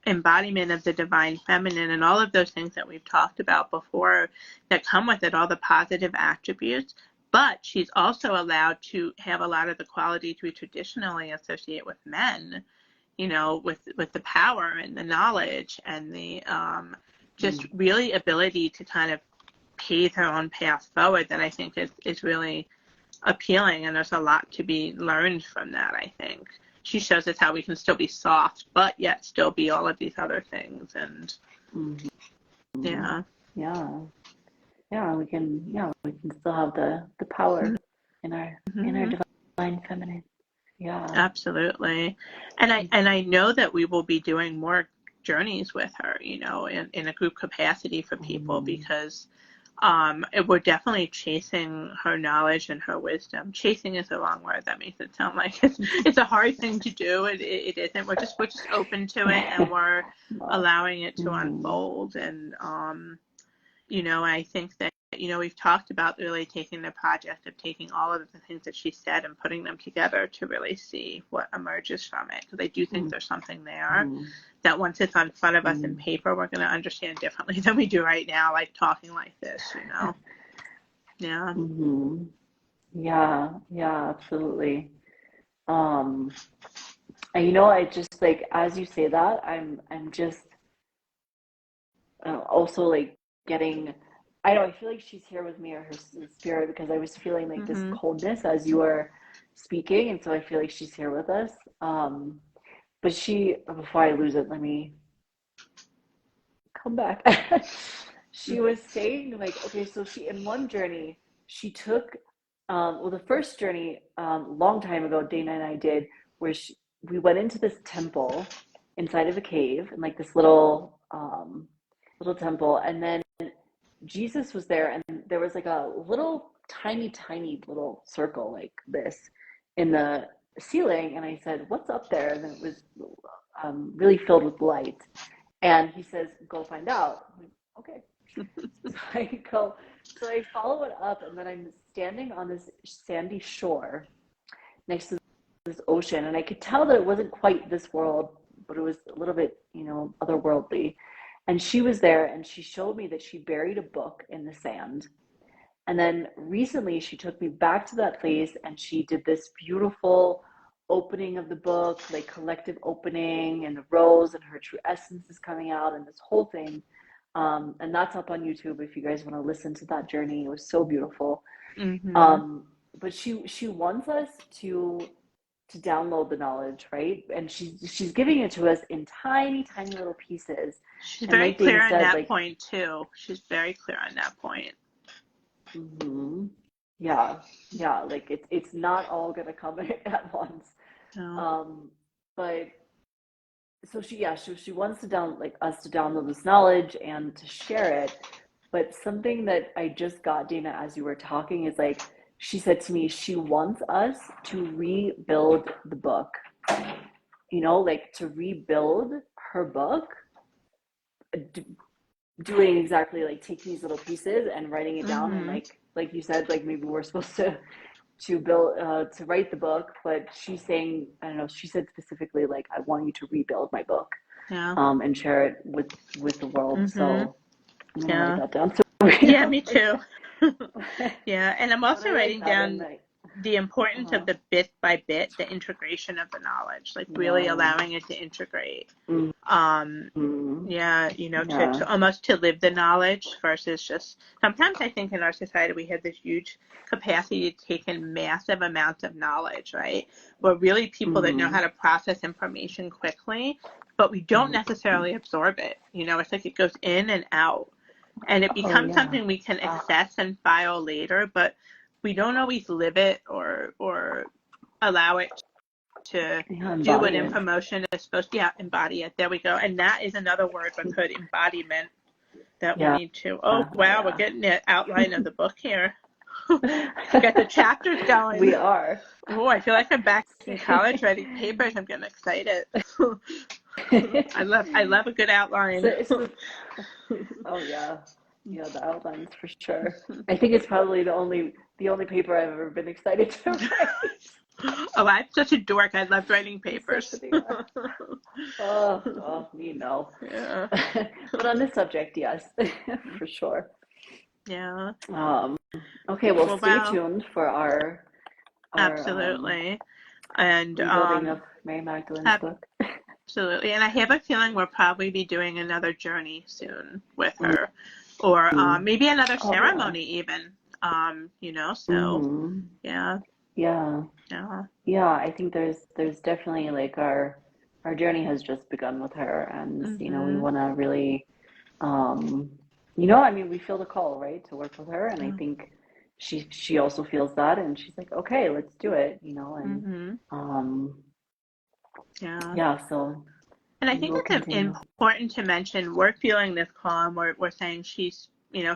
embodiment of the divine feminine and all of those things that we've talked about before that come with it, all the positive attributes. But she's also allowed to have a lot of the qualities we traditionally associate with men, with the power and the knowledge and the just Mm. really ability to kind of pave her own path forward, that I think is really appealing, and there's a lot to be learned from that, I think. She shows us how we can still be soft, but yet still be all of these other things. And Mm-hmm. yeah. Yeah. Yeah, we can still have the power in our Mm-hmm. divine feminine. Yeah. Absolutely. And I know that we will be doing more journeys with her, in a group capacity for people, Mm-hmm. because we're definitely chasing her knowledge and her wisdom. Chasing is the wrong word. That makes it sound like it's a hard thing to do. It isn't. We're just open to it, and we're Well, allowing it to mm-hmm. unfold. And I think that, we've talked about really taking the project of taking all of the things that she said and putting them together to really see what emerges from it. Because I do think there's something there Mm-hmm. that once it's on front of us in Mm-hmm. paper, we're going to understand differently than we do right now, like talking like this. Yeah. Mm-hmm. Yeah, yeah, absolutely. Um, and I just like as you say that, I'm just also like getting. I know I feel like she's here with me, or her spirit, because I was feeling like this Mm-hmm. coldness as you were speaking, and so I feel like she's here with us. But before I lose it, let me come back. She was saying like, okay, so she in one journey she took, well, the first journey, long time ago, Dana and I did, where we went into this temple inside of a cave, and like this little temple, and then Jesus was there, and there was like a little tiny little circle like this in the ceiling, and I said, "What's up there?" And then it was really filled with light. And he says, go find out. I'm like, okay. So I go, so I follow it up, and then I'm standing on this sandy shore next to this ocean. And I could tell that it wasn't quite this world, but it was a little bit, otherworldly. And she was there, and she showed me that she buried a book in the sand. And then recently she took me back to that place, and she did this beautiful opening of the book, like collective opening, and the rose and her true essence is coming out, and this whole thing. And that's up on YouTube if you guys want to listen to that journey. It was so beautiful. Mm-hmm. But she wants us to download the knowledge, right? And she's giving it to us in tiny, tiny little pieces. She's And very like Dana clear on said, that like, point too. She's very clear on that point. mm-hmm, yeah, yeah, like it's not all gonna come at once. So, Um, but so she wants to like us to download this knowledge and to share it. But something that I just got, Dana, as you were talking, is like she said to me, she wants us to rebuild the book, like to rebuild her book, doing exactly like taking these little pieces and writing it down. And mm-hmm. like you said, like maybe we're supposed to build to write the book, but she's saying, I don't know, she said specifically like, I want you to rebuild my book, Yeah. and share it with the world. Mm-hmm. So I'm gonna write Yeah. that down so we Yeah, know me for too. sure. Yeah, and I'm But also I like writing that, and down like, the importance of uh-huh. the bit by bit, the integration of the knowledge, like really Yeah. allowing it to integrate. Mm-hmm. Yeah, Yeah. to almost to live the knowledge versus just, sometimes I think in our society we have this huge capacity to take in massive amounts of knowledge, right? We're really people that know Mm-hmm. how to process information quickly, but we don't Mm-hmm. necessarily absorb it. It's like it goes in and out. And it Oh becomes yeah. something we can access and file later, but we don't always live it or allow it to Yeah, do what embody it. information is supposed to. Yeah, embody it. There we go. And that is another word we could, embodiment, that we Yeah. need to. Oh Oh wow, we're yeah. getting the outline of the book here. Got the chapters going. We are. Oh, I feel like I'm back in college writing papers. I'm getting excited. I love a good outline. It's the oh yeah. Yeah, the outlines for sure. I think it's probably the only paper I've ever been excited to write. Oh, I'm such a dork. I love writing papers. Stephanie. Oh, Yeah. But on this subject, yes, for sure. Yeah. Um, okay, well, Well, stay wow. tuned for our Absolutely. And rebuilding of Mary Magdalene's book. absolutely. And I have a feeling we'll probably be doing another journey soon with her, or maybe another Oh yeah. ceremony even. So Hmm. yeah, Yeah. yeah. Yeah, I think there's definitely like our journey has just begun with her, and we Mhm. want to really, um I mean, we feel the call, right, to work with her, and I Yeah. think she also feels that, and she's like, okay, let's do it, and Mhm. um Yeah. yeah, so And I we think will it's continue. important to mention we're feeling this call, and we're saying she's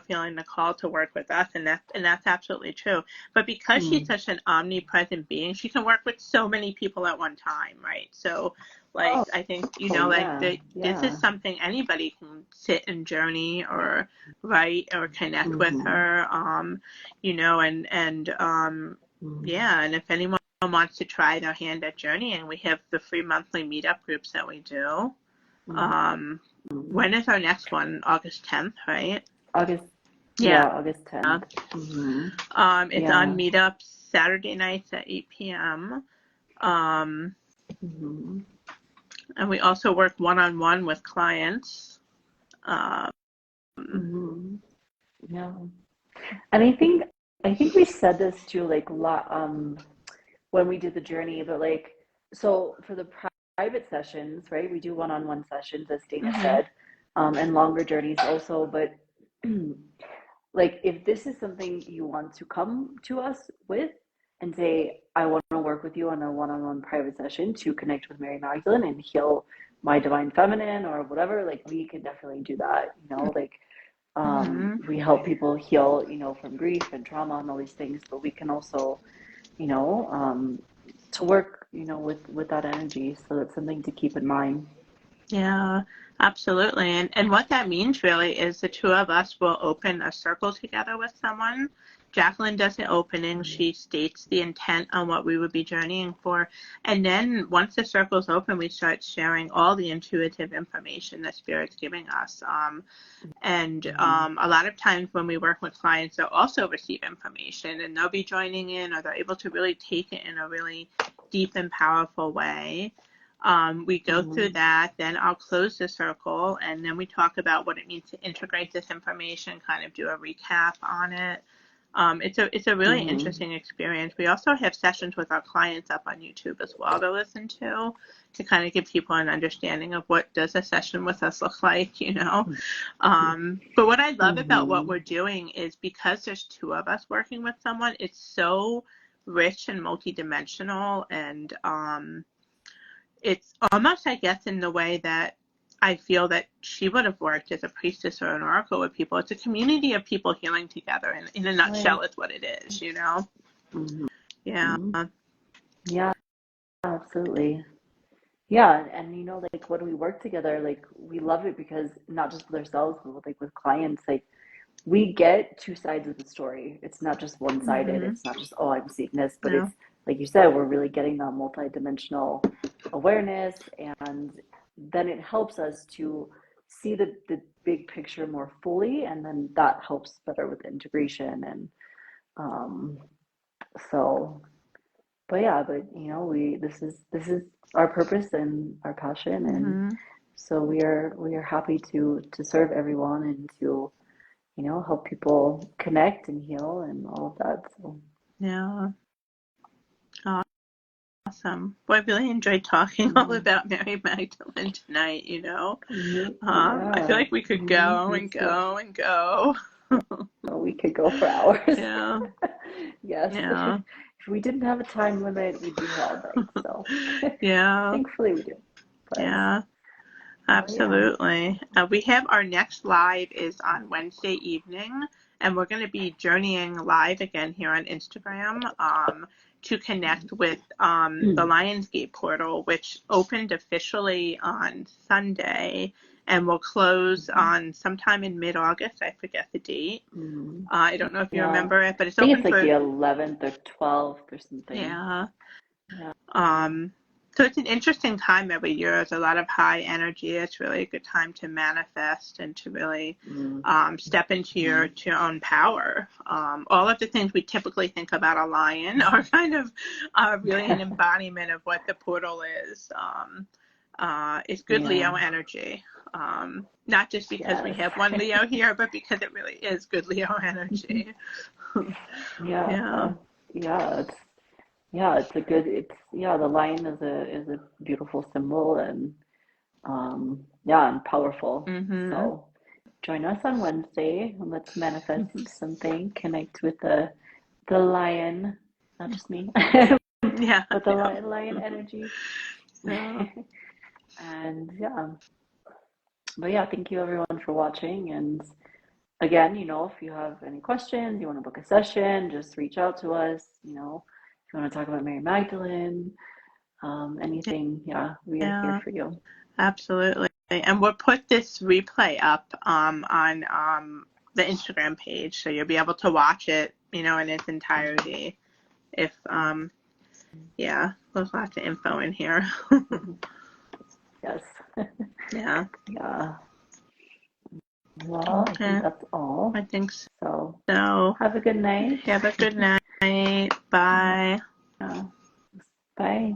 feeling the call to work with us, and that's absolutely true. But because she's Mm. such an omnipresent being, she can work with so many people at one time, right? So, like, Oh, I think like yeah, this is yeah. something anybody can sit and journey or write or connect with Hmm. her, Hmm. yeah. And if anyone wants to try their hand at journeying, we have the free monthly meetup groups that we do. Um, Hmm. when is our next one? August 10th, right? August, Yeah. yeah, August 10th. Hmm. It's on Yeah. meetups Saturday nights at 8 p.m. Um, Hmm. and we also work one-on-one with clients. Um, Hmm. Yeah. And I think we said this too, like when we did the journey, but like, so for the private sessions, right? We do one-on-one sessions, as Dana mm-hmm, said, and longer journeys also. But like, if this is something you want to come to us with and say, I want to work with you on a one-on-one private session to connect with Mary Magdalene and heal my divine feminine or whatever, like we can definitely do that. Like, mm-hmm. we help people heal, from grief and trauma and all these things, but we can also, you know, um, to work, with that energy. So that's something to keep in mind. Yeah, absolutely. And what that means really is the two of us will open a circle together with someone. Jacqueline does the opening. She states the intent on what we would be journeying for. And then once the circle's open, we start sharing all the intuitive information that Spirit's giving us. Mm-hmm. A lot of times when we work with clients, they'll also receive information and they'll be joining in, or they're able to really take it in a really deep and powerful way. We go through that, then I'll close the circle, and then we talk about what it means to integrate this information, kind of do a recap on it. It's a really interesting experience. We also have sessions with our clients up on YouTube as well to listen to kind of give people an understanding of what does a session with us look like, you know. But what I love about what we're doing is because there's two of us working with someone, it's so rich and multidimensional, and it's almost, I guess, in the way that I feel that she would have worked as a priestess or an oracle with people. It's a community of people healing together, and in a nutshell, it's what it is, you know? Yeah. Yeah, absolutely. Yeah, and you know, like when we work together, like we love it because not just with ourselves, but with, like with clients, like we get two sides of the story. It's not just one-sided. It's not just, oh, I'm seeing this, but it's like you said, we're really getting that multidimensional awareness, and then it helps us to see the big picture more fully, and then that helps better with integration. And um, so, but yeah, but you know, this is our purpose and our passion, and so we are happy to serve everyone and to, you know, help people connect and heal and all of that. So yeah. Awesome. Well, I really enjoyed talking all about Mary Magdalene tonight, you know. I feel like we could go and go and go. Oh, we could go for hours. Yeah. Yes. Yeah. If we didn't have a time limit, we'd be here all night. So yeah. thankfully we do. But, yeah. Absolutely. We have our next live is on Wednesday evening, and we're going to be journeying live again here on Instagram to connect with the Lionsgate portal, which opened officially on Sunday and will close on sometime in mid-August. I forget the date. I don't know if you remember it, but it's open it's like the 11th or 12th or something. Yeah. So it's an interesting time every year. There's a lot of high energy. It's really a good time to manifest and to really step into your own power. All of the things we typically think about a lion are kind of really an embodiment of what the portal is. It's good Leo energy. Not just because we have one Leo here, but because it really is good Leo energy. It's a good, the lion is a beautiful symbol, and and powerful. So join us on Wednesday and let's manifest something, connect with the lion, not just me, but the lion energy. And but thank you everyone for watching. And again, you know, if you have any questions, you want to book a session, just reach out to us. You know, if you want to talk about Mary Magdalene, anything, we are here for you. Absolutely. And we'll put this replay up on the Instagram page, so you'll be able to watch it, you know, in its entirety. If there's lots of info in here. Yes. Yeah. Well, I think that's all. I think so. So have a good night. Have a good night. Bye. Bye.